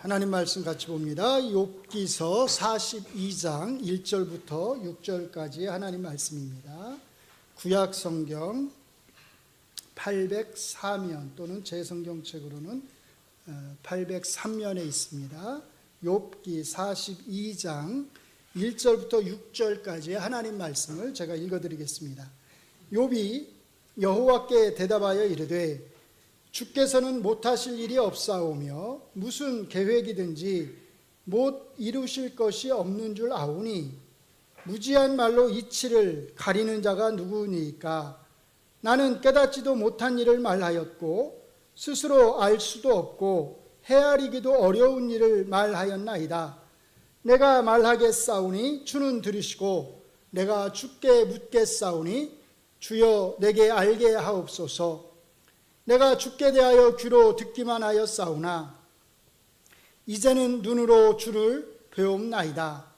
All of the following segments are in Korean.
하나님 말씀 같이 봅니다. 욥기서 42장 1절부터 6절까지의 하나님 말씀입니다. 구약 성경 804면 또는 제 성경책으로는 803면에 있습니다. 욥기 42장 1절부터 6절까지의 하나님 말씀을 제가 읽어드리겠습니다. 욥이 여호와께 대답하여 이르되 주께서는 못하실 일이 없사오며 무슨 계획이든지 못 이루실 것이 없는 줄 아오니 무지한 말로 이치를 가리는 자가 누구니까. 나는 깨닫지도 못한 일을 말하였고 스스로 알 수도 없고 헤아리기도 어려운 일을 말하였나이다. 내가 말하겠사오니 주는 들으시고 내가 주께 묻겠사오니 주여 내게 알게 하옵소서. 내가 주께 대하여 귀로 듣기만 하였사오나 이제는 눈으로 주를 배움나이다.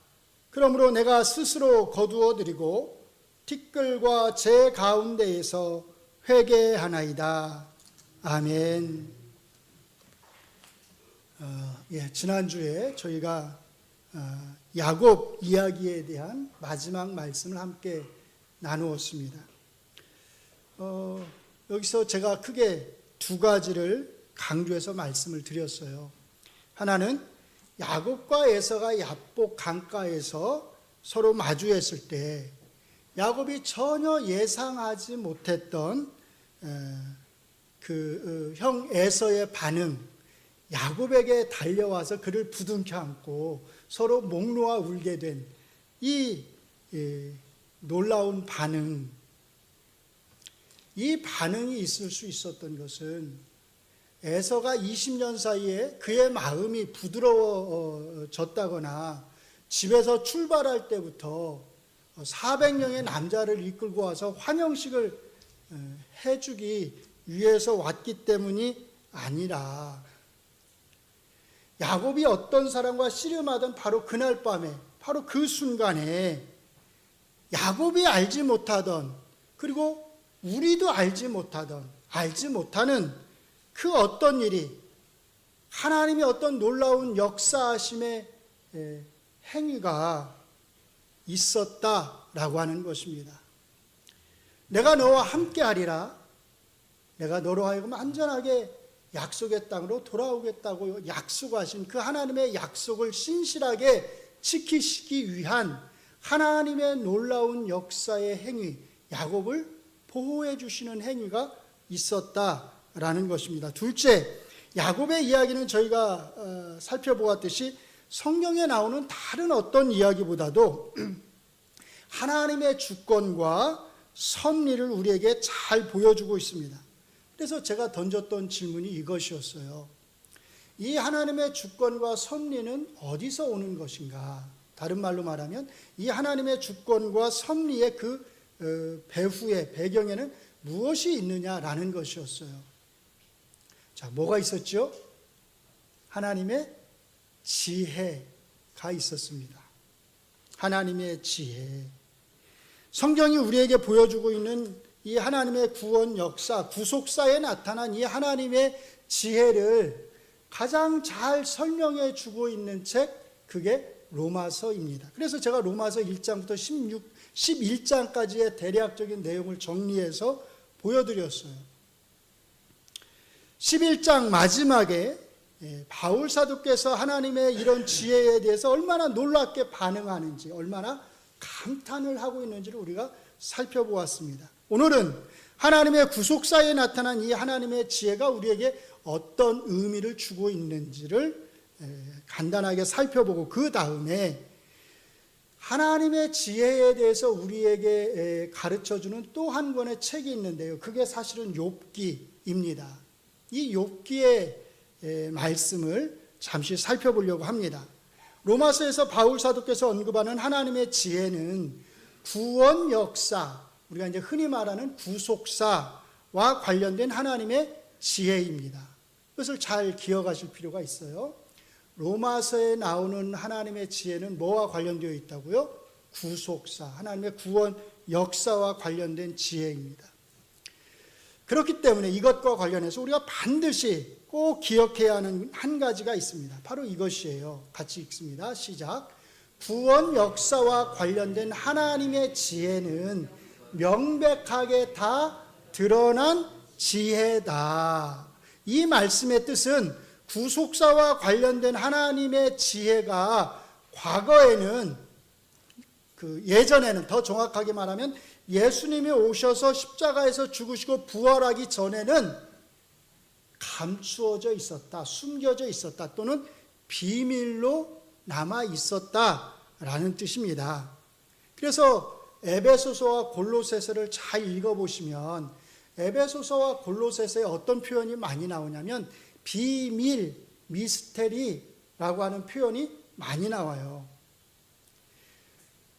그러므로 내가 스스로 거두어 드리고 티끌과 제 가운데에서 회개하나이다. 아멘. 지난주에 저희가 야곱 이야기에 대한 마지막 말씀을 함께 나누었습니다. 여기서 제가 크게 두 가지를 강조해서 말씀을 드렸어요. 하나는 야곱과 에서가 야복 강가에서 서로 마주했을 때 야곱이 전혀 예상하지 못했던 형 에서의 반응, 야곱에게 달려와서 그를 부둥켜 안고 서로 목 놓아 울게 된 이 놀라운 반응, 이 반응이 있을 수 있었던 것은 에서가 20년 사이에 그의 마음이 부드러워졌다거나 집에서 출발할 때부터 400명의 남자를 이끌고 와서 환영식을 해주기 위해서 왔기 때문이 아니라 야곱이 어떤 사람과 씨름하던 바로 그날 밤에, 바로 그 순간에 야곱이 알지 못하던, 그리고 우리도 알지 못하는 그 어떤 일이 하나님의 어떤 놀라운 역사하심의 행위가 있었다라고 하는 것입니다. 내가 너와 함께 하리라. 내가 너로 하여금 안전하게 약속의 땅으로 돌아오겠다고 약속하신 그 하나님의 약속을 신실하게 지키시기 위한 하나님의 놀라운 역사의 행위, 야곱을 보호해 주시는 행위가 있었다라는 것입니다. 둘째, 야곱의 이야기는 저희가 살펴보았듯이 성경에 나오는 다른 어떤 이야기보다도 하나님의 주권과 섭리를 우리에게 잘 보여주고 있습니다. 그래서 제가 던졌던 질문이 이것이었어요. 이 하나님의 주권과 섭리는 어디서 오는 것인가? 다른 말로 말하면 이 하나님의 주권과 섭리의 그 배후의 배경에는 무엇이 있느냐라는 것이었어요. 자, 뭐가 있었죠? 하나님의 지혜가 있었습니다. 하나님의 지혜. 성경이 우리에게 보여주고 있는 이 하나님의 구원 역사, 구속사에 나타난 이 하나님의 지혜를 가장 잘 설명해 주고 있는 책, 그게 로마서입니다. 그래서 제가 로마서 1장부터 11장까지의 대략적인 내용을 정리해서 보여드렸어요. 11장 마지막에 바울 사도께서 하나님의 이런 지혜에 대해서 얼마나 놀랍게 반응하는지, 얼마나 감탄을 하고 있는지를 우리가 살펴보았습니다. 오늘은 하나님의 구속사에 나타난 이 하나님의 지혜가 우리에게 어떤 의미를 주고 있는지를 간단하게 살펴보고 그 다음에 하나님의 지혜에 대해서 우리에게 가르쳐주는 또 한 권의 책이 있는데요. 그게 사실은 욥기입니다. 이 욥기의 말씀을 잠시 살펴보려고 합니다. 로마서에서 바울 사도께서 언급하는 하나님의 지혜는 구원 역사, 우리가 이제 흔히 말하는 구속사와 관련된 하나님의 지혜입니다. 그것을 잘 기억하실 필요가 있어요. 로마서에 나오는 하나님의 지혜는 뭐와 관련되어 있다고요? 구속사, 하나님의 구원 역사와 관련된 지혜입니다. 그렇기 때문에 이것과 관련해서 우리가 반드시 꼭 기억해야 하는 한 가지가 있습니다. 바로 이것이에요. 같이 읽습니다. 시작. 구원 역사와 관련된 하나님의 지혜는 명백하게 다 드러난 지혜다. 이 말씀의 뜻은 구속사와 관련된 하나님의 지혜가 과거에는 예전에는 더 정확하게 말하면 예수님이 오셔서 십자가에서 죽으시고 부활하기 전에는 감추어져 있었다, 숨겨져 있었다, 또는 비밀로 남아 있었다라는 뜻입니다. 그래서 에베소서와 골로새서를 잘 읽어보시면 에베소서와 골로새서에 어떤 표현이 많이 나오냐면 비밀, 미스테리라고 하는 표현이 많이 나와요.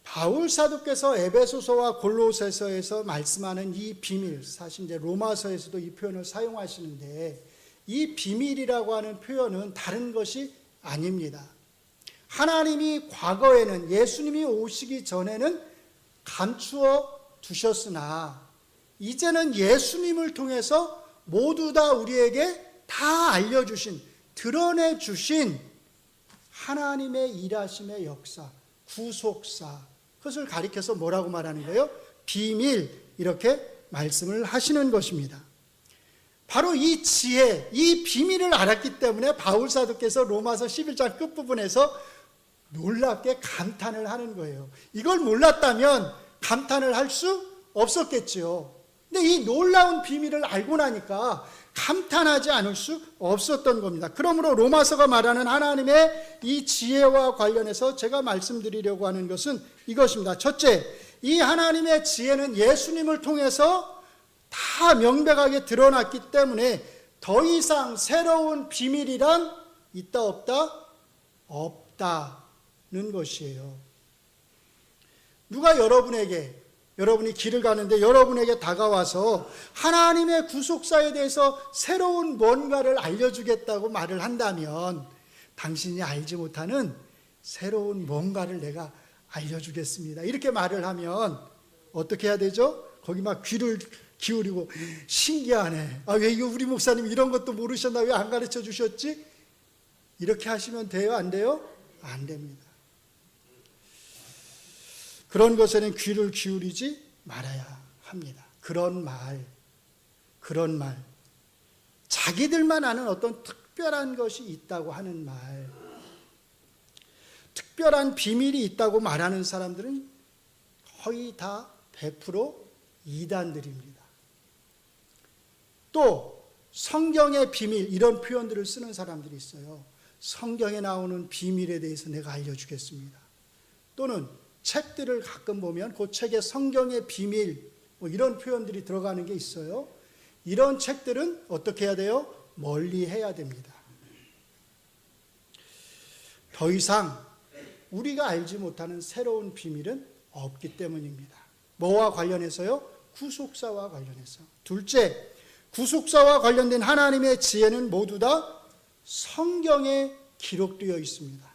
바울 사도께서 에베소서와 골로새서에서 말씀하는 이 비밀, 사실 이제 로마서에서도 이 표현을 사용하시는데 이 비밀이라고 하는 표현은 다른 것이 아닙니다. 하나님이 과거에는 예수님이 오시기 전에는 감추어 두셨으나 이제는 예수님을 통해서 모두 다 우리에게 다 알려주신, 드러내주신 하나님의 일하심의 역사, 구속사, 그것을 가리켜서 뭐라고 말하는 거예요? 비밀, 이렇게 말씀을 하시는 것입니다. 바로 이 지혜, 이 비밀을 알았기 때문에 바울 사도께서 로마서 11장 끝부분에서 놀랍게 감탄을 하는 거예요. 이걸 몰랐다면 감탄을 할 수 없었겠지요. 근데 이 놀라운 비밀을 알고 나니까 감탄하지 않을 수 없었던 겁니다. 그러므로 로마서가 말하는 하나님의 이 지혜와 관련해서 제가 말씀드리려고 하는 것은 이것입니다. 첫째, 이 하나님의 지혜는 예수님을 통해서 다 명백하게 드러났기 때문에 더 이상 새로운 비밀이란 있다 없다? 없다는 것이에요. 누가 여러분이 길을 가는데 여러분에게 다가와서 하나님의 구속사에 대해서 새로운 뭔가를 알려주겠다고 말을 한다면 당신이 알지 못하는 새로운 뭔가를 내가 알려주겠습니다. 이렇게 말을 하면 어떻게 해야 되죠? 거기 막 귀를 기울이고 신기하네. 왜 우리 목사님 이런 것도 모르셨나? 왜 안 가르쳐 주셨지? 이렇게 하시면 돼요? 안 돼요? 안 됩니다. 그런 것에는 귀를 기울이지 말아야 합니다. 그런 말, 자기들만 아는 어떤 특별한 것이 있다고 하는 말, 특별한 비밀이 있다고 말하는 사람들은 거의 다 100% 이단들입니다. 또 성경의 비밀, 이런 표현들을 쓰는 사람들이 있어요. 성경에 나오는 비밀에 대해서 내가 알려주겠습니다. 또는 책들을 가끔 보면 그 책에 성경의 비밀, 이런 표현들이 들어가는 게 있어요. 이런 책들은 어떻게 해야 돼요? 멀리 해야 됩니다. 더 이상 우리가 알지 못하는 새로운 비밀은 없기 때문입니다. 뭐와 관련해서요? 구속사와 관련해서. 둘째, 구속사와 관련된 하나님의 지혜는 모두 다 성경에 기록되어 있습니다.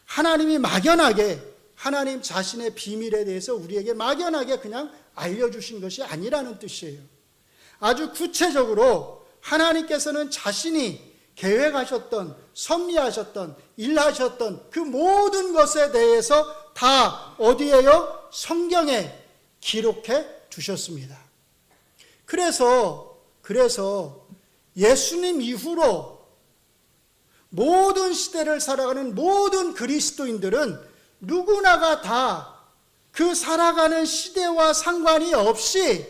하나님이 막연하게 하나님 자신의 비밀에 대해서 우리에게 막연하게 그냥 알려주신 것이 아니라는 뜻이에요. 아주 구체적으로 하나님께서는 자신이 계획하셨던, 섭리하셨던, 일하셨던 그 모든 것에 대해서 다 어디에요? 성경에 기록해 두셨습니다. 그래서 예수님 이후로 모든 시대를 살아가는 모든 그리스도인들은 누구나가 다 그 살아가는 시대와 상관이 없이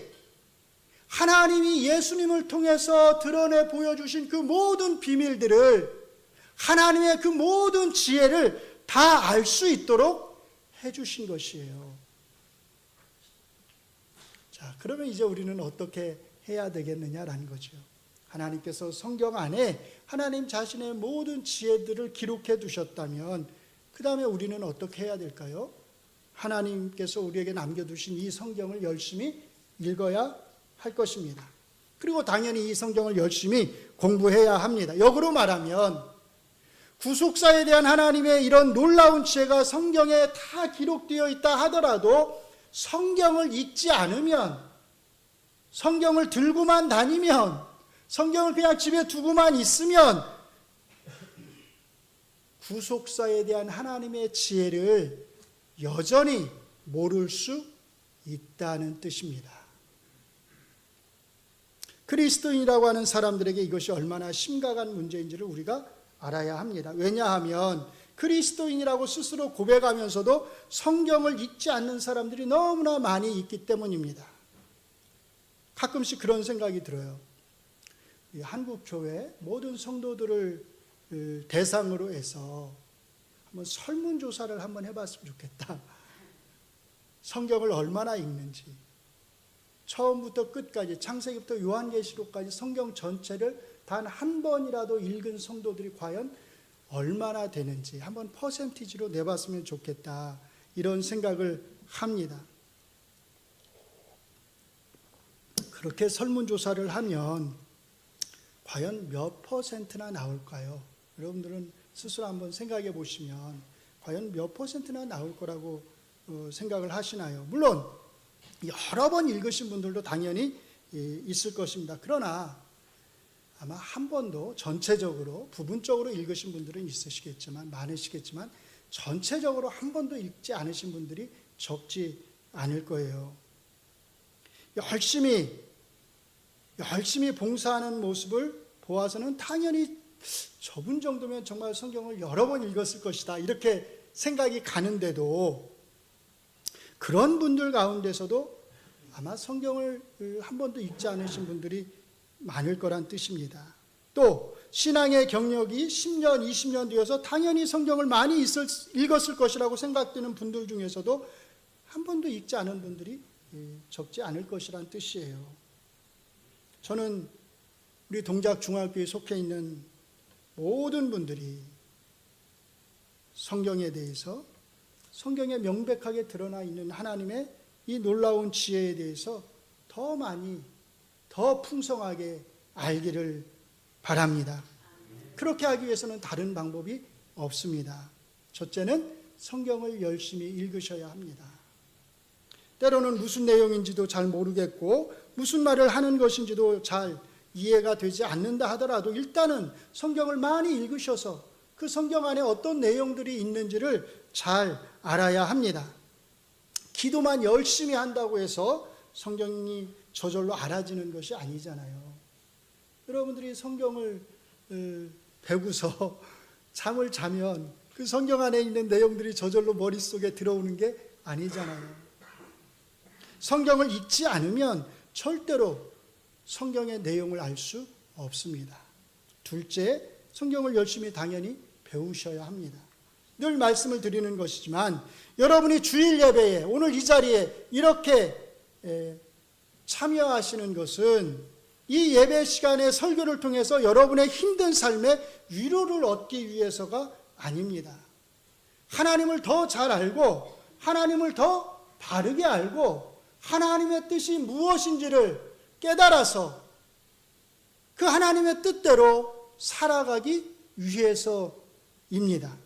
하나님이 예수님을 통해서 드러내 보여주신 그 모든 비밀들을, 하나님의 그 모든 지혜를 다 알 수 있도록 해주신 것이에요. 자, 그러면 이제 우리는 어떻게 해야 되겠느냐라는 거죠. 하나님께서 성경 안에 하나님 자신의 모든 지혜들을 기록해 두셨다면 그 다음에 우리는 어떻게 해야 될까요? 하나님께서 우리에게 남겨두신 이 성경을 열심히 읽어야 할 것입니다. 그리고 당연히 이 성경을 열심히 공부해야 합니다. 역으로 말하면 구속사에 대한 하나님의 이런 놀라운 지혜가 성경에 다 기록되어 있다 하더라도 성경을 읽지 않으면, 성경을 들고만 다니면, 성경을 그냥 집에 두고만 있으면 구속사에 대한 하나님의 지혜를 여전히 모를 수 있다는 뜻입니다. 그리스도인이라고 하는 사람들에게 이것이 얼마나 심각한 문제인지를 우리가 알아야 합니다. 왜냐하면 그리스도인이라고 스스로 고백하면서도 성경을 읽지 않는 사람들이 너무나 많이 있기 때문입니다. 가끔씩 그런 생각이 들어요. 한국교회 모든 성도들을 대상으로 해서 한번 설문조사를 한번 해봤으면 좋겠다. 성경을 얼마나 읽는지, 처음부터 끝까지 창세기부터 요한계시록까지 성경 전체를 단 한 번이라도 읽은 성도들이 과연 얼마나 되는지 한번 퍼센티지로 내봤으면 좋겠다, 이런 생각을 합니다. 그렇게 설문조사를 하면 과연 몇 퍼센트나 나올까요? 여러분들은 스스로 한번 생각해 보시면 과연 몇 퍼센트나 나올 거라고 생각을 하시나요? 물론 여러 번 읽으신 분들도 당연히 있을 것입니다. 그러나 아마 한 번도 전체적으로 부분적으로 읽으신 분들은 있으시겠지만, 많으시겠지만 전체적으로 한 번도 읽지 않으신 분들이 적지 않을 거예요. 열심히 봉사하는 모습을 보아서는 당연히 저분 정도면 정말 성경을 여러 번 읽었을 것이다, 이렇게 생각이 가는데도 그런 분들 가운데서도 아마 성경을 한 번도 읽지 않으신 분들이 많을 거란 뜻입니다. 또 신앙의 경력이 10년, 20년 되어서 당연히 성경을 많이 읽었을 것이라고 생각되는 분들 중에서도 한 번도 읽지 않은 분들이 적지 않을 것이란 뜻이에요. 저는 우리 동작중앙교회에 속해 있는 모든 분들이 성경에 대해서, 성경에 명백하게 드러나 있는 하나님의 이 놀라운 지혜에 대해서 더 많이, 더 풍성하게 알기를 바랍니다. 그렇게 하기 위해서는 다른 방법이 없습니다. 첫째는 성경을 열심히 읽으셔야 합니다. 때로는 무슨 내용인지도 잘 모르겠고 무슨 말을 하는 것인지도 잘 이해가 되지 않는다 하더라도 일단은 성경을 많이 읽으셔서 그 성경 안에 어떤 내용들이 있는지를 잘 알아야 합니다. 기도만 열심히 한다고 해서 성경이 저절로 알아지는 것이 아니잖아요. 여러분들이 성경을 배고서 잠을 자면 그 성경 안에 있는 내용들이 저절로 머릿속에 들어오는 게 아니잖아요. 성경을 읽지 않으면 절대로 성경의 내용을 알 수 없습니다. 둘째, 성경을 열심히 당연히 배우셔야 합니다. 늘 말씀을 드리는 것이지만 여러분이 주일 예배에 오늘 이 자리에 이렇게 참여하시는 것은 이 예배 시간의 설교를 통해서 여러분의 힘든 삶에 위로를 얻기 위해서가 아닙니다. 하나님을 더 잘 알고 하나님을 더 바르게 알고 하나님의 뜻이 무엇인지를 깨달아서 그 하나님의 뜻대로 살아가기 위해서입니다.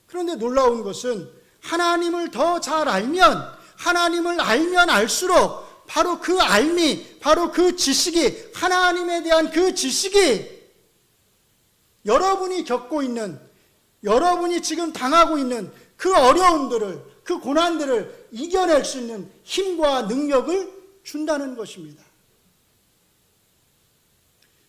그런데 놀라운 것은 하나님을 더 잘 알면, 하나님을 알면 알수록 바로 그 알미, 바로 그 지식이, 하나님에 대한 그 지식이 여러분이 겪고 있는, 여러분이 지금 당하고 있는 그 어려움들을, 그 고난들을 이겨낼 수 있는 힘과 능력을 준다는 것입니다.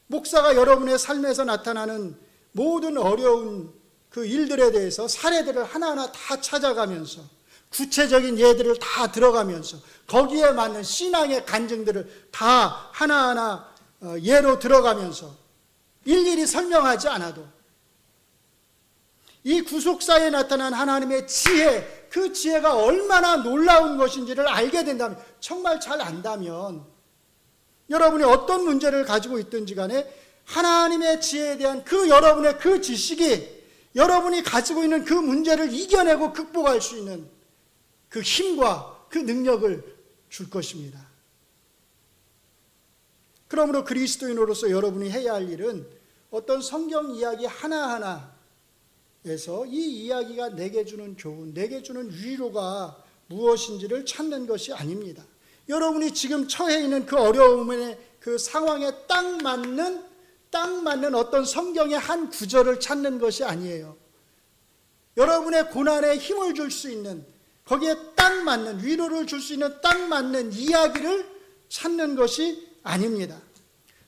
목사가 여러분의 삶에서 나타나는 모든 어려운 그 일들에 대해서 사례들을 하나하나 다 찾아가면서 구체적인 예들을 다 들어가면서 거기에 맞는 신앙의 간증들을 다 하나하나 예로 들어가면서 일일이 설명하지 않아도 이 구속사에 나타난 하나님의 지혜, 그 지혜가 얼마나 놀라운 것인지를 알게 된다면, 정말 잘 안다면 여러분이 어떤 문제를 가지고 있든지 간에 하나님의 지혜에 대한 그 여러분의 그 지식이 여러분이 가지고 있는 그 문제를 이겨내고 극복할 수 있는 그 힘과 그 능력을 줄 것입니다. 그러므로 그리스도인으로서 여러분이 해야 할 일은 어떤 성경 이야기 하나하나에서 이 이야기가 내게 주는 교훈, 내게 주는 위로가 무엇인지를 찾는 것이 아닙니다. 여러분이 지금 처해 있는 그 어려움에 그 상황에 딱 맞는 어떤 성경의 한 구절을 찾는 것이 아니에요. 여러분의 고난에 힘을 줄 수 있는, 거기에 딱 맞는, 위로를 줄 수 있는 딱 맞는 이야기를 찾는 것이 아닙니다.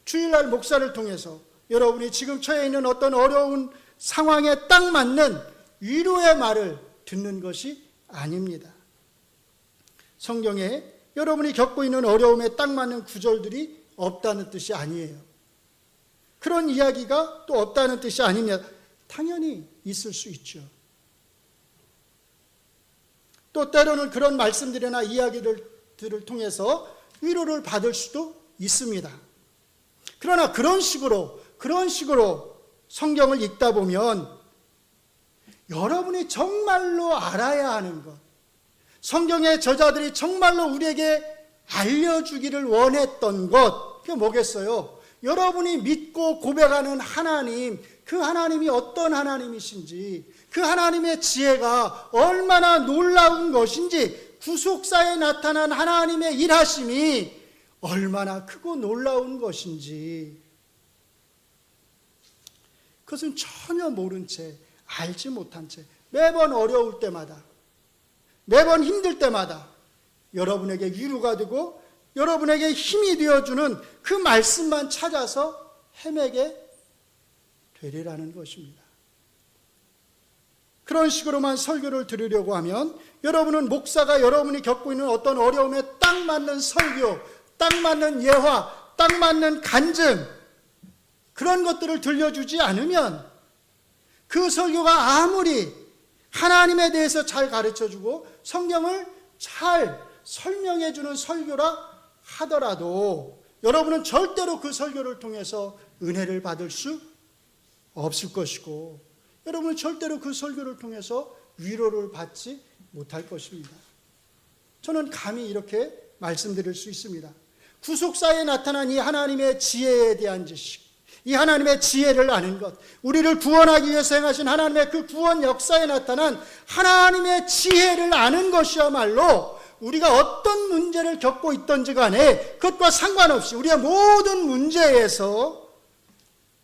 주일날 목사를 통해서 여러분이 지금 처해 있는 어떤 어려운 상황에 딱 맞는 위로의 말을 듣는 것이 아닙니다. 성경에 여러분이 겪고 있는 어려움에 딱 맞는 구절들이 없다는 뜻이 아니에요. 그런 이야기가 또 없다는 뜻이 아닙니다. 당연히 있을 수 있죠. 또 때로는 그런 말씀들이나 이야기들을 통해서 위로를 받을 수도 있습니다. 그러나 그런 식으로 성경을 읽다 보면 여러분이 정말로 알아야 하는 것, 성경의 저자들이 정말로 우리에게 알려주기를 원했던 것, 그게 뭐겠어요? 여러분이 믿고 고백하는 하나님, 그 하나님이 어떤 하나님이신지, 그 하나님의 지혜가 얼마나 놀라운 것인지, 구속사에 나타난 하나님의 일하심이 얼마나 크고 놀라운 것인지, 그것은 전혀 모른 채, 알지 못한 채 매번 어려울 때마다, 매번 힘들 때마다 여러분에게 위로가 되고 여러분에게 힘이 되어주는 그 말씀만 찾아서 헤매게 되리라는 것입니다. 그런 식으로만 설교를 들으려고 하면 여러분은 목사가 여러분이 겪고 있는 어떤 어려움에 딱 맞는 설교, 딱 맞는 예화, 딱 맞는 간증, 그런 것들을 들려주지 않으면 그 설교가 아무리 하나님에 대해서 잘 가르쳐주고 성경을 잘 설명해주는 설교라 하더라도 여러분은 절대로 그 설교를 통해서 은혜를 받을 수 없을 것이고, 여러분은 절대로 그 설교를 통해서 위로를 받지 못할 것입니다. 저는 감히 이렇게 말씀드릴 수 있습니다. 구속사에 나타난 이 하나님의 지혜에 대한 지식, 이 하나님의 지혜를 아는 것, 우리를 구원하기 위해서 행하신 하나님의 그 구원 역사에 나타난 하나님의 지혜를 아는 것이야말로 우리가 어떤 문제를 겪고 있던지 간에 그것과 상관없이 우리의 모든 문제에서,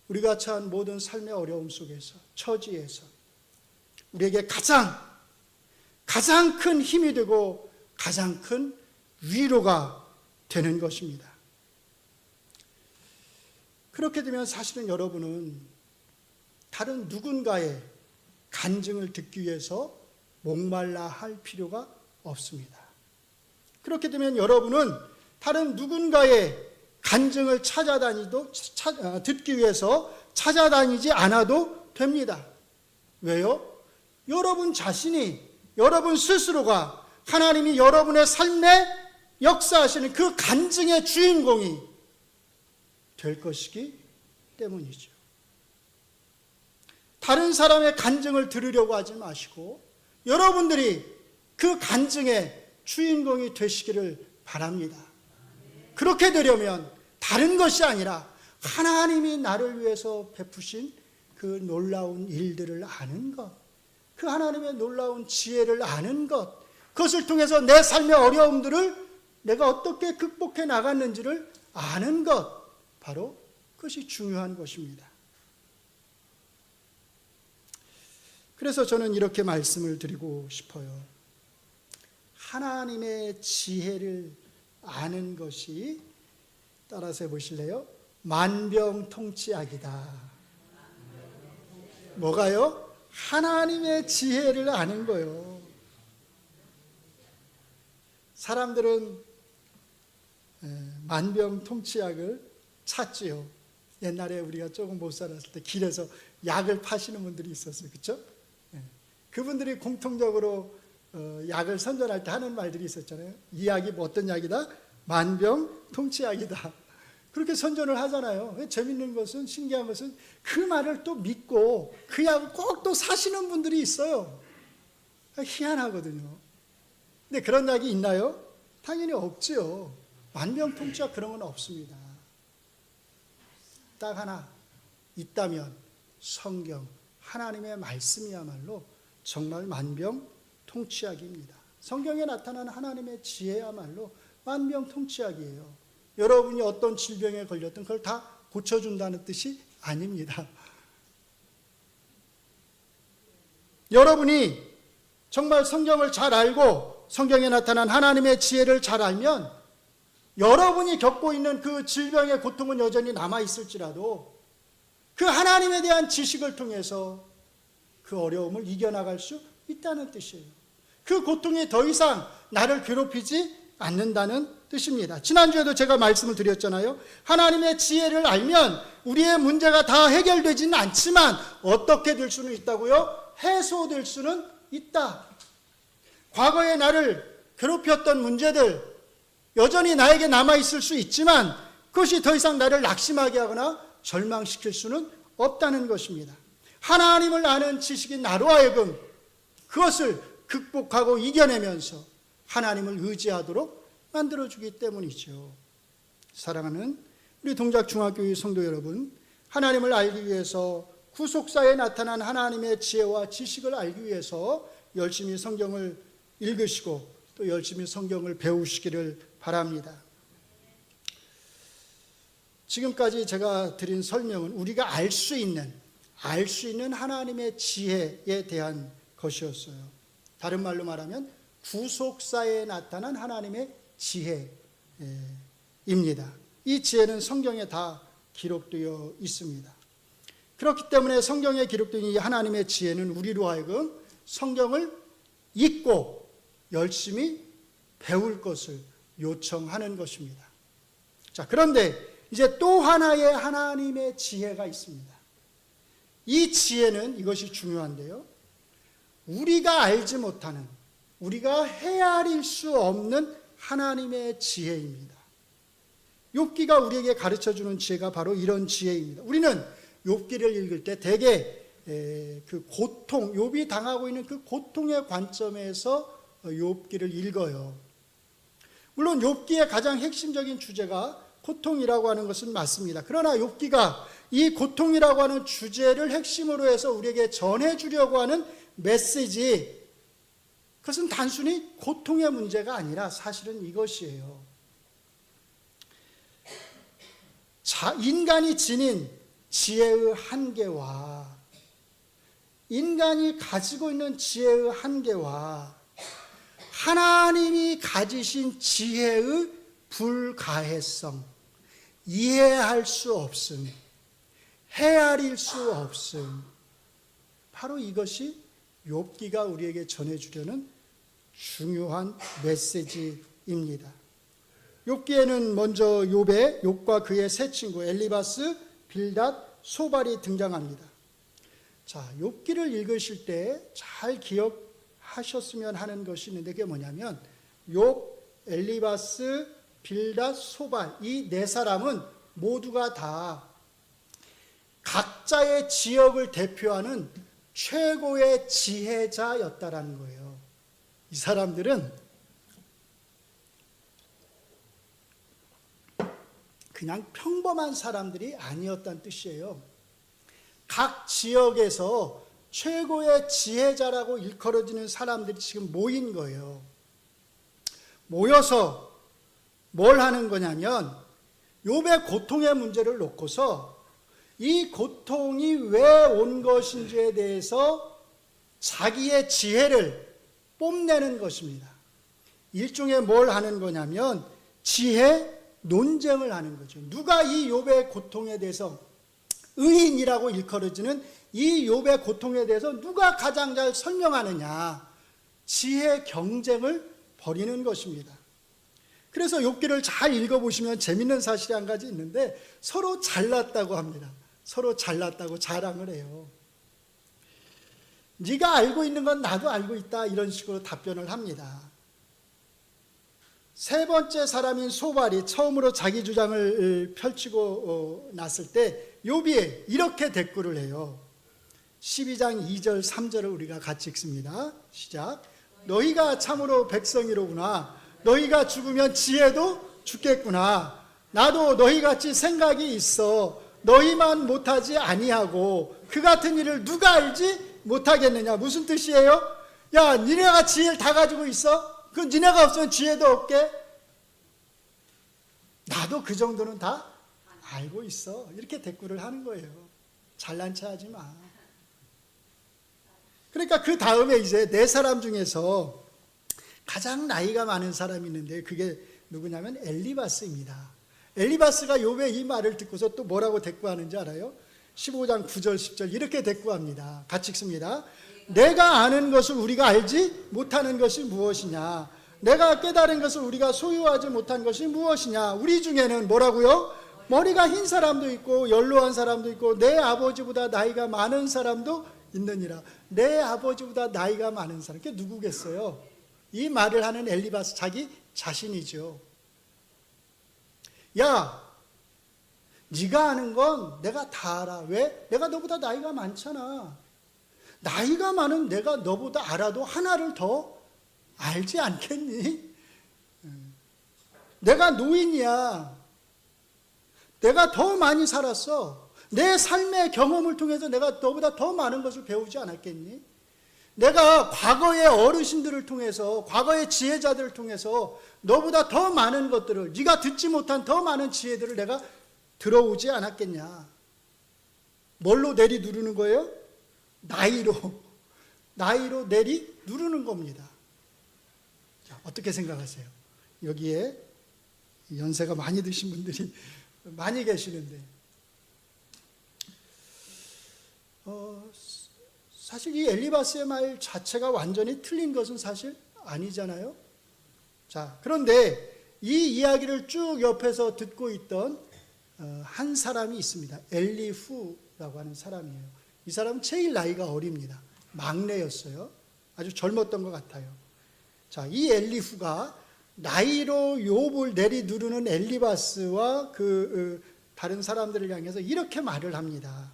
우리가 처한 모든 삶의 어려움 속에서, 처지에서 우리에게 가장 큰 힘이 되고 가장 큰 위로가 되는 것입니다. 그렇게 되면 사실은 여러분은 다른 누군가의 간증을 듣기 위해서 목말라 할 필요가 없습니다. 그렇게 되면 여러분은 다른 누군가의 간증을 듣기 위해서 찾아다니지 않아도 됩니다. 왜요? 여러분 자신이, 여러분 스스로가 하나님이 여러분의 삶에 역사하시는 그 간증의 주인공이 될 것이기 때문이죠. 다른 사람의 간증을 들으려고 하지 마시고 여러분들이 그 간증의 주인공이 되시기를 바랍니다. 그렇게 되려면 다른 것이 아니라 하나님이 나를 위해서 베푸신 그 놀라운 일들을 아는 것, 그 하나님의 놀라운 지혜를 아는 것, 그것을 통해서 내 삶의 어려움들을 내가 어떻게 극복해 나갔는지를 아는 것, 바로 그것이 중요한 것입니다. 그래서 저는 이렇게 말씀을 드리고 싶어요. 하나님의 지혜를 아는 것이, 따라서 해보실래요? 만병통치약이다. 뭐가요? 하나님의 지혜를 아는 거요. 사람들은 만병통치약을 찾지요. 옛날에 우리가 조금 못 살았을 때 길에서 약을 파시는 분들이 있었어요. 그렇죠? 그분들이 공통적으로 약을 선전할 때 하는 말들이 있었잖아요. 이 약이 뭐 어떤 약이다? 만병통치약이다. 그렇게 선전을 하잖아요. 재밌는 것은, 신기한 것은 그 말을 또 믿고 그 약을 꼭 또 사시는 분들이 있어요. 희한하거든요. 근데 그런 약이 있나요? 당연히 없지요. 만병통치약 그런 건 없습니다. 딱 하나 있다면 성경, 하나님의 말씀이야말로 정말 만병통치약입니다. 성경에 나타나는 하나님의 지혜야말로 만병통치약이에요. 여러분이 어떤 질병에 걸렸든 그걸 다 고쳐준다는 뜻이 아닙니다. 여러분이 정말 성경을 잘 알고 성경에 나타난 하나님의 지혜를 잘 알면 여러분이 겪고 있는 그 질병의 고통은 여전히 남아있을지라도 그 하나님에 대한 지식을 통해서 그 어려움을 이겨나갈 수 있다는 뜻이에요. 그 고통이 더 이상 나를 괴롭히지 않는다는 뜻입니다. 지난주에도 제가 말씀을 드렸잖아요. 하나님의 지혜를 알면 우리의 문제가 다 해결되지는 않지만 어떻게 될 수는 있다고요? 해소될 수는 있다. 과거에 나를 괴롭혔던 문제들 여전히 나에게 남아있을 수 있지만 그것이 더 이상 나를 낙심하게 하거나 절망시킬 수는 없다는 것입니다. 하나님을 아는 지식이 나로 하여금 그것을 극복하고 이겨내면서 하나님을 의지하도록 만들어주기 때문이죠. 사랑하는 우리 동작중학교의 성도 여러분, 하나님을 알기 위해서 구속사에 나타난 하나님의 지혜와 지식을 알기 위해서 열심히 성경을 읽으시고 또 열심히 성경을 배우시기를 바랍니다. 지금까지 제가 드린 설명은 우리가 알 수 있는 하나님의 지혜에 대한 것이었어요. 다른 말로 말하면 구속사에 나타난 하나님의 지혜입니다. 이 지혜는 성경에 다 기록되어 있습니다. 그렇기 때문에 성경에 기록된 이 하나님의 지혜는 우리로 하여금 성경을 읽고 열심히 배울 것을 요청하는 것입니다. 자, 그런데 이제 또 하나의 하나님의 지혜가 있습니다. 이 지혜는 이것이 중요한데요. 우리가 알지 못하는, 우리가 헤아릴 수 없는 하나님의 지혜입니다. 욥기가 우리에게 가르쳐주는 지혜가 바로 이런 지혜입니다. 우리는 욥기를 읽을 때 대개 그 고통, 욥이 당하고 있는 그 고통의 관점에서 욥기를 읽어요. 물론 욥기의 가장 핵심적인 주제가 고통이라고 하는 것은 맞습니다. 그러나 욥기가 이 고통이라고 하는 주제를 핵심으로 해서 우리에게 전해주려고 하는 메시지, 그것은 단순히 고통의 문제가 아니라 사실은 이것이에요. 인간이 지닌 지혜의 한계와 인간이 가지고 있는 지혜의 한계와 하나님이 가지신 지혜의 불가해성, 이해할 수 없음, 헤아릴 수 없음, 바로 이것이 욥기가 우리에게 전해주려는 중요한 메시지입니다. 욥기에는 먼저 욥과 그의 세 친구 엘리바스, 빌닷, 소발이 등장합니다. 자, 욥기를 읽으실 때 잘 기억하셨으면 하는 것이 있는데 그게 뭐냐면 욥, 엘리바스, 빌닷, 소발 이 네 사람은 모두가 다 각자의 지역을 대표하는 최고의 지혜자였다라는 거예요. 이 사람들은 그냥 평범한 사람들이 아니었다는 뜻이에요. 각 지역에서 최고의 지혜자라고 일컬어지는 사람들이 지금 모인 거예요. 모여서 뭘 하는 거냐면 욥의 고통의 문제를 놓고서 이 고통이 왜 온 것인지에 대해서 자기의 지혜를 뽐내는 것입니다. 일종의 뭘 하는 거냐면 지혜 논쟁을 하는 거죠. 누가 이 욥의 고통에 대해서 의인이라고 일컬어지는 이 욥의 고통에 대해서 누가 가장 잘 설명하느냐, 지혜 경쟁을 벌이는 것입니다. 그래서 욥기를 잘 읽어보시면 재밌는 사실이 한 가지 있는데 서로 잘났다고 합니다. 서로 잘났다고 자랑을 해요. 네가 알고 있는 건 나도 알고 있다, 이런 식으로 답변을 합니다. 세 번째 사람인 소발이 처음으로 자기 주장을 펼치고 났을 때 욥이 이렇게 대꾸를 해요. 12장 2절 3절을 우리가 같이 읽습니다. 시작. 너희가 참으로 백성이로구나. 너희가 죽으면 지혜도 죽겠구나. 나도 너희같이 생각이 있어. 너희만 못하지 아니하고 그 같은 일을 누가 알지 못하겠느냐. 무슨 뜻이에요? 야, 니네가 지혜를 다 가지고 있어? 그 니네가 없으면 지혜도 없게? 나도 그 정도는 다 알고 있어. 이렇게 대꾸를 하는 거예요. 잘난 체 하지 마. 그러니까 그 다음에 이제 네 사람 중에서 가장 나이가 많은 사람이 있는데 그게 누구냐면 엘리바스입니다. 엘리바스가 욥의 이 말을 듣고서 또 뭐라고 대꾸하는지 알아요? 15장 9절 10절 이렇게 대꾸합니다. 같이 읽습니다. 내가 아는 것을 우리가 알지 못하는 것이 무엇이냐? 내가 깨달은 것을 우리가 소유하지 못한 것이 무엇이냐? 우리 중에는 뭐라고요? 머리가 흰 사람도 있고 연로한 사람도 있고 내 아버지보다 나이가 많은 사람도 있느니라. 내 아버지보다 나이가 많은 사람, 그게 누구겠어요? 이 말을 하는 엘리바스 자기 자신이죠. 야, 네가 아는 건 내가 다 알아. 왜? 내가 너보다 나이가 많잖아. 나이가 많은 내가 너보다 알아도 하나를 더 알지 않겠니? 내가 노인이야. 내가 더 많이 살았어. 내 삶의 경험을 통해서 내가 너보다 더 많은 것을 배우지 않았겠니? 내가 과거의 어르신들을 통해서, 과거의 지혜자들을 통해서 너보다 더 많은 것들을, 네가 듣지 못한 더 많은 지혜들을 내가 들어오지 않았겠냐? 뭘로 내리 누르는 거예요? 나이로 내리 누르는 겁니다. 자, 어떻게 생각하세요? 여기에 연세가 많이 드신 분들이 많이 계시는데 사실 이 엘리바스의 말 자체가 완전히 틀린 것은 사실 아니잖아요. 자, 그런데 이 이야기를 쭉 옆에서 듣고 있던 한 사람이 있습니다. 엘리후라고 하는 사람이에요. 이 사람은 제일 나이가 어립니다. 막내였어요. 아주 젊었던 것 같아요. 자, 이 엘리후가 나이로 욥을 내리 누르는 엘리바스와 다른 사람들을 향해서 이렇게 말을 합니다.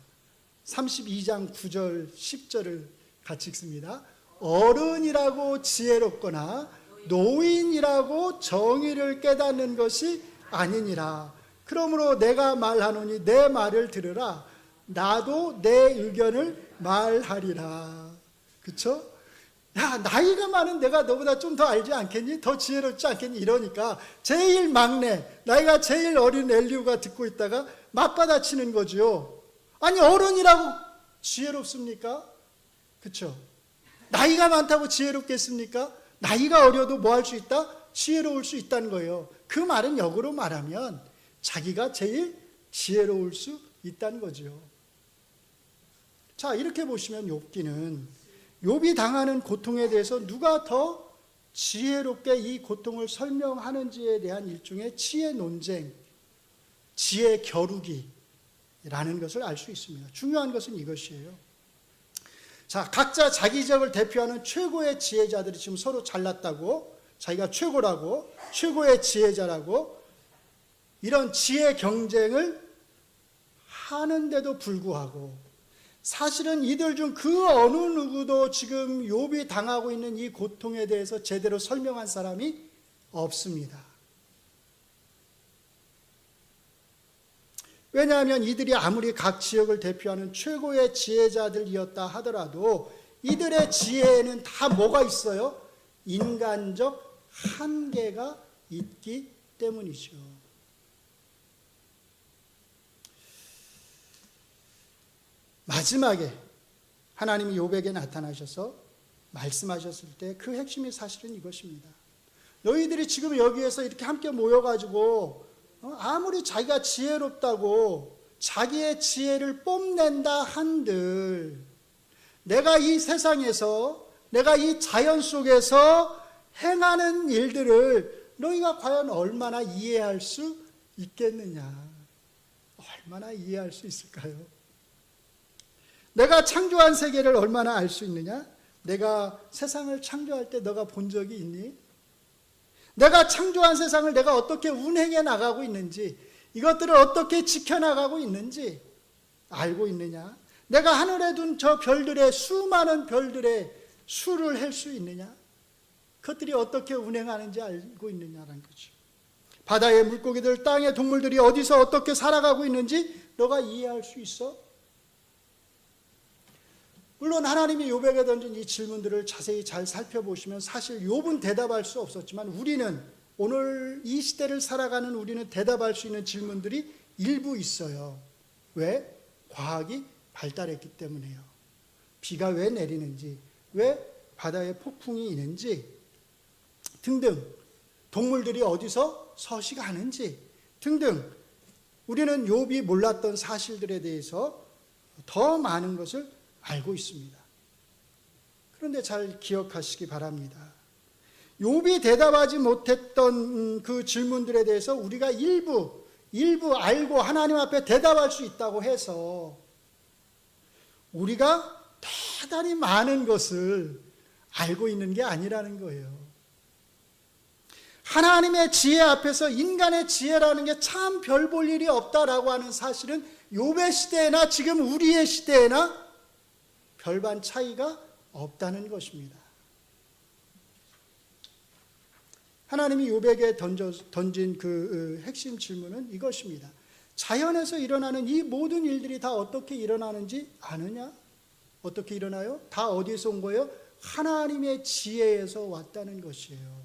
32장 9절 10절을 같이 읽습니다. 어른이라고 지혜롭거나 노인이라고 정의를 깨닫는 것이 아니니라. 그러므로 내가 말하노니 내 말을 들으라. 나도 내 의견을 말하리라. 그렇죠? 야, 나이가 많은 내가 너보다 좀 더 알지 않겠니? 더 지혜롭지 않겠니? 이러니까 제일 막내, 나이가 제일 어린 엘리후가 듣고 있다가 맞받아치는 거죠. 아니, 어른이라고 지혜롭습니까? 그렇죠? 나이가 많다고 지혜롭겠습니까? 나이가 어려도 뭐 할 수 있다? 지혜로울 수 있다는 거예요. 그 말은 역으로 말하면 자기가 제일 지혜로울 수 있다는 거죠. 자, 이렇게 보시면 욥이 당하는 고통에 대해서 누가 더 지혜롭게 이 고통을 설명하는지에 대한 일종의 지혜 논쟁, 지혜 겨루기라는 것을 알 수 있습니다. 중요한 것은 이것이에요. 자, 각자 자기적을 대표하는 최고의 지혜자들이 지금 서로 잘났다고, 자기가 최고라고, 최고의 지혜자라고 이런 지혜 경쟁을 하는데도 불구하고 사실은 이들 중 그 어느 누구도 지금 욥이 당하고 있는 이 고통에 대해서 제대로 설명한 사람이 없습니다. 왜냐하면 이들이 아무리 각 지역을 대표하는 최고의 지혜자들이었다 하더라도 이들의 지혜에는 다 뭐가 있어요? 인간적 한계가 있기 때문이죠. 마지막에 하나님이 욥에게 나타나셔서 말씀하셨을 때 그 핵심이 사실은 이것입니다. 너희들이 지금 여기에서 이렇게 함께 모여가지고 아무리 자기가 지혜롭다고 자기의 지혜를 뽐낸다 한들 내가 이 세상에서, 내가 이 자연 속에서 행하는 일들을 너희가 과연 얼마나 이해할 수 있겠느냐? 얼마나 이해할 수 있을까요? 내가 창조한 세계를 얼마나 알 수 있느냐? 내가 세상을 창조할 때 너가 본 적이 있니? 내가 창조한 세상을 내가 어떻게 운행해 나가고 있는지, 이것들을 어떻게 지켜나가고 있는지 알고 있느냐? 내가 하늘에 둔 저 별들의, 수많은 별들의 수를 할 수 있느냐? 그것들이 어떻게 운행하는지 알고 있느냐라는 거죠. 바다의 물고기들, 땅의 동물들이 어디서 어떻게 살아가고 있는지 너가 이해할 수 있어? 물론 하나님이 욥에게 던진 이 질문들을 자세히 잘 살펴보시면 사실 욥은 대답할 수 없었지만 우리는 오늘 이 시대를 살아가는 우리는 대답할 수 있는 질문들이 일부 있어요. 왜? 과학이 발달했기 때문에요. 비가 왜 내리는지, 왜 바다에 폭풍이 있는지 등등, 동물들이 어디서 서식하는지 등등, 우리는 욥이 몰랐던 사실들에 대해서 더 많은 것을 알고 있습니다. 그런데 잘 기억하시기 바랍니다. 욥이 대답하지 못했던 그 질문들에 대해서 우리가 일부 알고 하나님 앞에 대답할 수 있다고 해서 우리가 대단히 많은 것을 알고 있는 게 아니라는 거예요. 하나님의 지혜 앞에서 인간의 지혜라는 게 참 별 볼 일이 없다라고 하는 사실은 욥의 시대나 지금 우리의 시대에나 별반 차이가 없다는 것입니다. 하나님이 욥에게 던진 그 핵심 질문은 이것입니다. 자연에서 일어나는 이 모든 일들이 다 어떻게 일어나는지 아느냐? 어떻게 일어나요? 다 어디에서 온 거예요? 하나님의 지혜에서 왔다는 것이에요.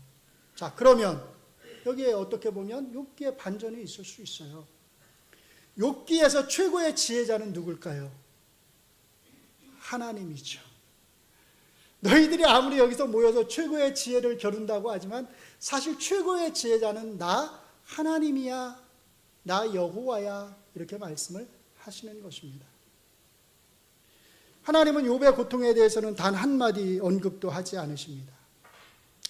자, 그러면 여기에 어떻게 보면 욥기의 반전이 있을 수 있어요. 욥기에서 최고의 지혜자는 누굴까요? 하나님이죠. 너희들이 아무리 여기서 모여서 최고의 지혜를 겨룬다고 하지만 사실 최고의 지혜자는 나 하나님이야, 나 여호와야, 이렇게 말씀을 하시는 것입니다. 하나님은 욥의 고통에 대해서는 단 한마디 언급도 하지 않으십니다.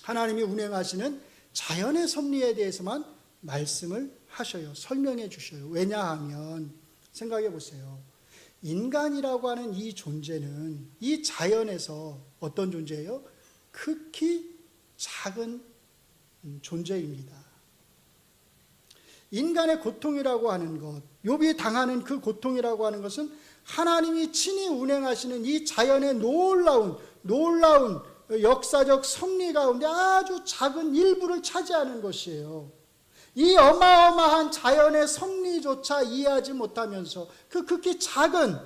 하나님이 운행하시는 자연의 섭리에 대해서만 말씀을 하셔요. 설명해 주셔요. 왜냐하면 생각해 보세요. 인간이라고 하는 이 존재는 이 자연에서 어떤 존재예요? 극히 작은 존재입니다. 인간의 고통이라고 하는 것, 욥이 당하는 그 고통이라고 하는 것은 하나님이 친히 운행하시는 이 자연의 놀라운 역사적 섭리 가운데 아주 작은 일부를 차지하는 것이에요. 이 어마어마한 자연의 섭리조차 이해하지 못하면서 그 극히 작은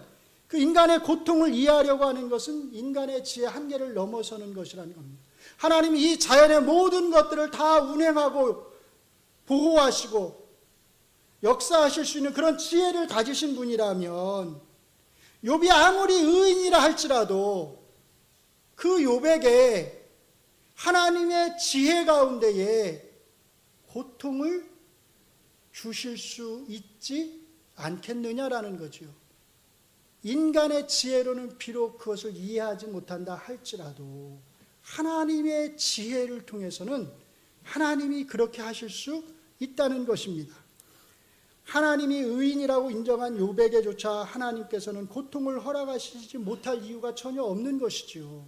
그 인간의 고통을 이해하려고 하는 것은 인간의 지혜 한계를 넘어서는 것이라는 겁니다. 하나님이 이 자연의 모든 것들을 다 운행하고 보호하시고 역사하실 수 있는 그런 지혜를 가지신 분이라면 욥이 아무리 의인이라 할지라도 그 욥에게 하나님의 지혜 가운데에 고통을 주실 수 있지 않겠느냐라는 거죠. 인간의 지혜로는 비록 그것을 이해하지 못한다 할지라도 하나님의 지혜를 통해서는 하나님이 그렇게 하실 수 있다는 것입니다. 하나님이 의인이라고 인정한 욥에게조차 하나님께서는 고통을 허락하시지 못할 이유가 전혀 없는 것이죠.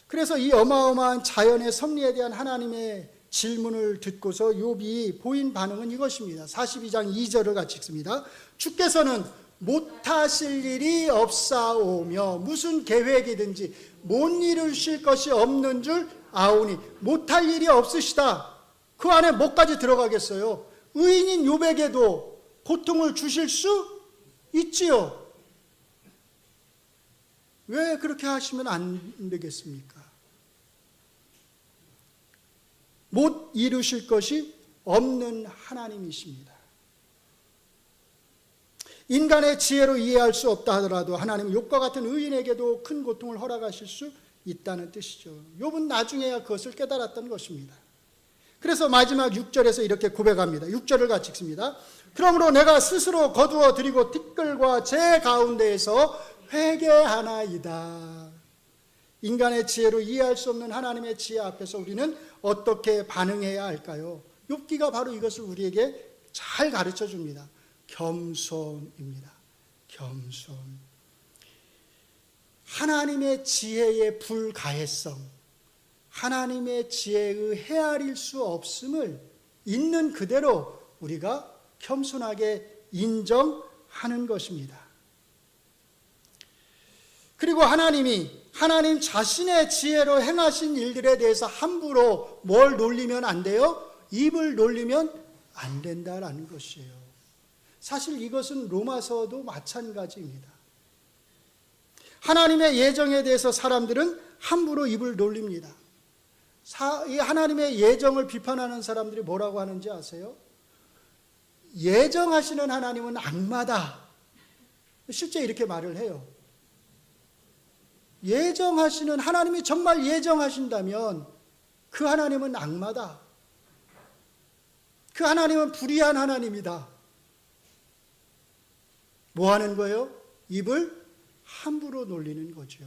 그래서 이 어마어마한 자연의 섭리에 대한 하나님의 질문을 듣고서 욥이 보인 반응은 이것입니다. 42장 2절을 같이 읽습니다. 주께서는 못하실 일이 없사오며 무슨 계획이든지 못 이루실 것이 없는 줄 아오니, 못할 일이 없으시다. 그 안에 뭐까지 들어가겠어요? 의인인 욥에게도 고통을 주실 수 있지요. 왜 그렇게 하시면 안 되겠습니까? 못 이루실 것이 없는 하나님이십니다. 인간의 지혜로 이해할 수 없다 하더라도 하나님은 욥과 같은 의인에게도 큰 고통을 허락하실 수 있다는 뜻이죠. 욥은 나중에야 그것을 깨달았던 것입니다. 그래서 마지막 6절에서 이렇게 고백합니다. 6절을 같이 읽습니다. 그러므로 내가 스스로 거두어 드리고 티끌과 제 가운데에서 회개하나이다. 인간의 지혜로 이해할 수 없는 하나님의 지혜 앞에서 우리는 어떻게 반응해야 할까요? 욥기가 바로 이것을 우리에게 잘 가르쳐 줍니다. 겸손입니다. 겸손. 하나님의 지혜의 불가해성, 하나님의 지혜의 헤아릴 수 없음을 있는 그대로 우리가 겸손하게 인정하는 것입니다. 그리고 하나님 자신의 지혜로 행하신 일들에 대해서 함부로 뭘 놀리면 안 돼요? 입을 놀리면 안 된다라는 것이에요. 사실 이것은 로마서도 마찬가지입니다. 하나님의 예정에 대해서 사람들은 함부로 입을 놀립니다. 이 하나님의 예정을 비판하는 사람들이 뭐라고 하는지 아세요? 예정하시는 하나님은 악마다. 실제 이렇게 말을 해요. 예정하시는 하나님이 정말 예정하신다면 그 하나님은 악마다. 그 하나님은 불의한 하나님이다. 뭐 하는 거예요? 입을 함부로 놀리는 거죠.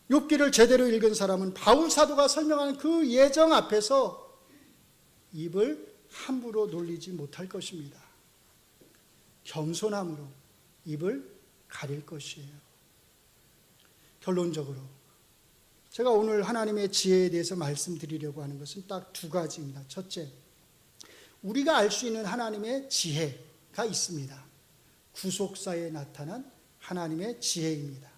욥기를 제대로 읽은 사람은 바울 사도가 설명하는 그 예정 앞에서 입을 함부로 놀리지 못할 것입니다. 겸손함으로 입을 가릴 것이에요. 결론적으로 제가 오늘 하나님의 지혜에 대해서 말씀드리려고 하는 것은 딱 두 가지입니다. 첫째, 우리가 알 수 있는 하나님의 지혜가 있습니다. 구속사에 나타난 하나님의 지혜입니다.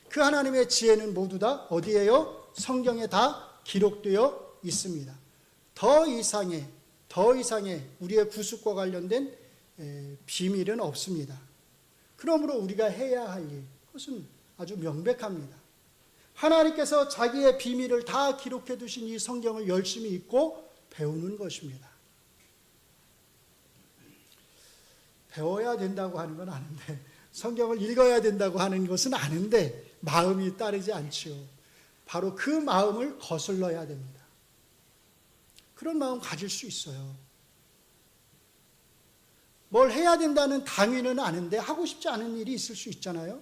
그 하나님의 지혜는 모두 다 어디에요? 성경에 다 기록되어 있습니다. 더 이상의 우리의 구속과 관련된 비밀은 없습니다. 그러므로 우리가 해야 할 일, 그것은 아주 명백합니다. 하나님께서 자기의 비밀을 다 기록해 두신 이 성경을 열심히 읽고 배우는 것입니다. 배워야 된다고 하는 건 아는데, 성경을 읽어야 된다고 하는 것은 아는데 마음이 따르지 않지요. 바로 그 마음을 거슬러야 됩니다. 그런 마음 가질 수 있어요. 뭘 해야 된다는 당위는 아는데 하고 싶지 않은 일이 있을 수 있잖아요.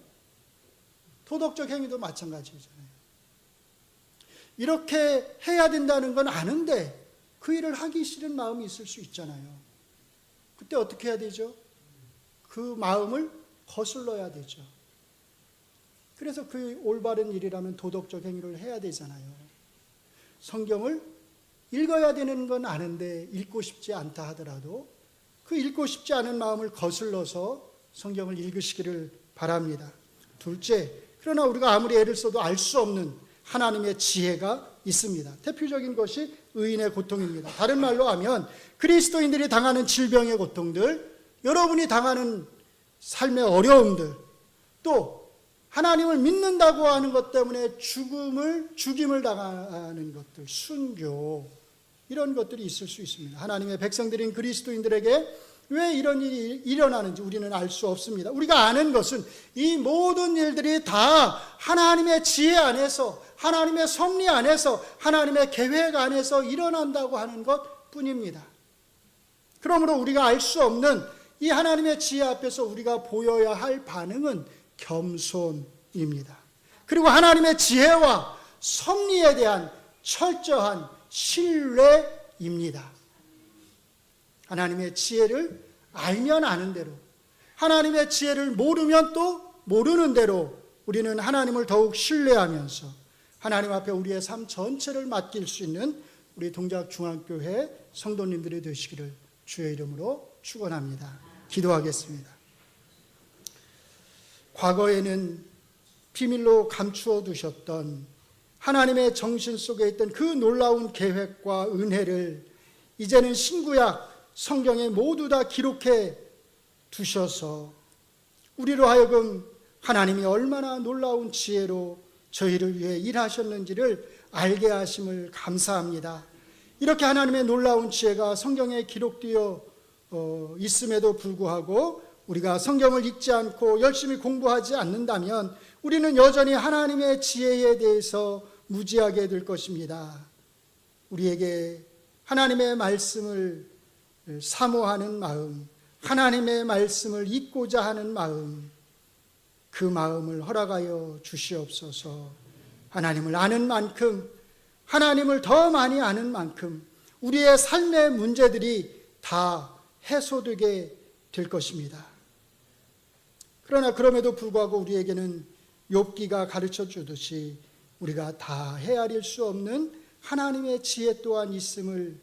도덕적 행위도 마찬가지잖아요. 이렇게 해야 된다는 건 아는데 그 일을 하기 싫은 마음이 있을 수 있잖아요. 그때 어떻게 해야 되죠? 그 마음을 거슬러야 되죠. 그래서 그 올바른 일이라면 도덕적 행위를 해야 되잖아요. 성경을 읽어야 되는 건 아는데 읽고 싶지 않다 하더라도 그 읽고 싶지 않은 마음을 거슬러서 성경을 읽으시기를 바랍니다. 둘째, 그러나 우리가 아무리 애를 써도 알 수 없는 하나님의 지혜가 있습니다. 대표적인 것이 의인의 고통입니다. 다른 말로 하면 그리스도인들이 당하는 질병의 고통들, 여러분이 당하는 삶의 어려움들, 또 하나님을 믿는다고 하는 것 때문에 죽임을 당하는 것들, 순교, 이런 것들이 있을 수 있습니다. 하나님의 백성들인 그리스도인들에게 왜 이런 일이 일어나는지 우리는 알 수 없습니다. 우리가 아는 것은 이 모든 일들이 다 하나님의 지혜 안에서, 하나님의 섭리 안에서, 하나님의 계획 안에서 일어난다고 하는 것 뿐입니다. 그러므로 우리가 알 수 없는 이 하나님의 지혜 앞에서 우리가 보여야 할 반응은 겸손입니다. 그리고 하나님의 지혜와 섭리에 대한 철저한 신뢰입니다. 하나님의 지혜를 알면 아는 대로, 하나님의 지혜를 모르면 또 모르는 대로 우리는 하나님을 더욱 신뢰하면서 하나님 앞에 우리의 삶 전체를 맡길 수 있는 우리 동작중앙교회 성도님들이 되시기를 주의 이름으로 축원합니다. 기도하겠습니다. 과거에는 비밀로 감추어 두셨던 하나님의 정신 속에 있던 그 놀라운 계획과 은혜를 이제는 신구약 성경에 모두 다 기록해 두셔서 우리로 하여금 하나님이 얼마나 놀라운 지혜로 저희를 위해 일하셨는지를 알게 하심을 감사합니다. 이렇게 하나님의 놀라운 지혜가 성경에 기록되어 있음에도 불구하고 우리가 성경을 읽지 않고 열심히 공부하지 않는다면 우리는 여전히 하나님의 지혜에 대해서 무지하게 될 것입니다. 우리에게 하나님의 말씀을 사모하는 마음, 하나님의 말씀을 잊고자 하는 마음, 그 마음을 허락하여 주시옵소서. 하나님을 아는 만큼, 하나님을 더 많이 아는 만큼 우리의 삶의 문제들이 다 해소되게 될 것입니다. 그러나 그럼에도 불구하고 우리에게는 욥기가 가르쳐 주듯이 우리가 다 헤아릴 수 없는 하나님의 지혜 또한 있음을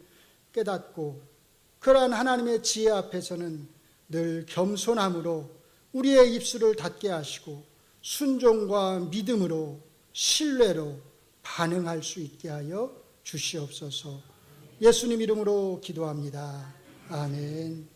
깨닫고 그러한 하나님의 지혜 앞에서는 늘 겸손함으로 우리의 입술을 닫게 하시고 순종과 믿음으로 신뢰로 반응할 수 있게 하여 주시옵소서. 예수님 이름으로 기도합니다. 아멘.